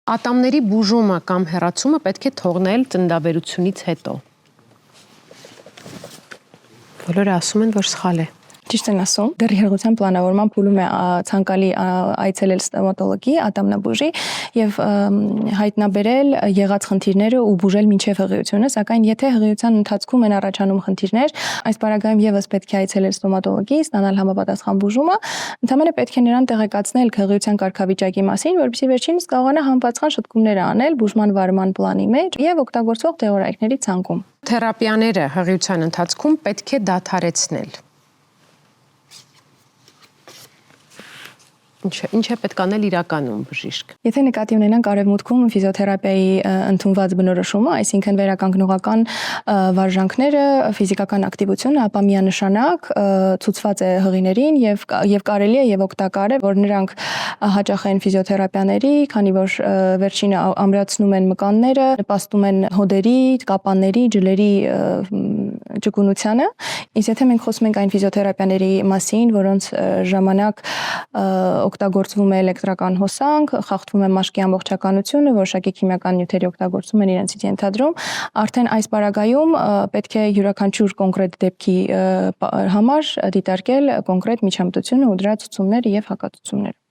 Ատամների բուժումը կամ հեռացումը պետք է թողնել ծննդաբերությունից հետո։ Բոլորը ասում են, որ սխալ է։ Ճիշտ են ասում, դեռ հերթության պլանավորման փուլում է ցանկալի այցելել ստոմատոլոգի, ատամնաբուժի եւ հայտնաբերել եղած խնդիրները ու բուժել մինչեւ հղիությունը, սակայն եթե հղիության ընթացքում են առաջանում խնդիրներ, այս պարագայում եւս պետք է այցելել ստոմատոլոգի, ստանալ համապատասխան բուժումը, ընդհանրապես պետք է նրան տեղեկացնել հղիության կարգավիճակի մասին, որպեսզի վերջինս կարողանա համապատասխան շտկումներ անել բուժման վարման պլանի մեջ եւ օգտագործվող դեղորայքների ցանկում։ Թերապիաները հղիության ընթացքում պետք է դադարեցնել։ Ինչ է պետք անել իրականում բժիշկ։ Եթե նկատի ունենանք արևմուտքում ֆիզիոթերապիայի ընդունված բնորոշումը, այսինքն վերականգնողական վարժանքները, ֆիզիկական ակտիվությունը, ապա միանշանակ ցուցված է հղիներին եւ կարելի է եւ օգտակար է, որ նրանք հաճախեն ֆիզիոթերապիաների, քանի որ վերջինը ամրացնում են մկանները, նպաստում են հոդերի, կապանների, ջլերի ճկունությանը։ Իսկ եթե մենք խոսում ենք այն ֆիզիոթերապիաների մասին, որոնց ժամանակ օգտագործվում է էլեկտրական հոսանք, խախտվում է մաշկի ամբողջականությունը, որոշակի քիմիական նյութերի օգտագործում են իրենցից ենթադրում, արդեն այս պարագայում պետք է յուրաքանչյուր կոնկրետ դեպքի համար դիտարկել կոնկրետ միջամտությունը ու դրա ցուցումները եւ հակացուցումները։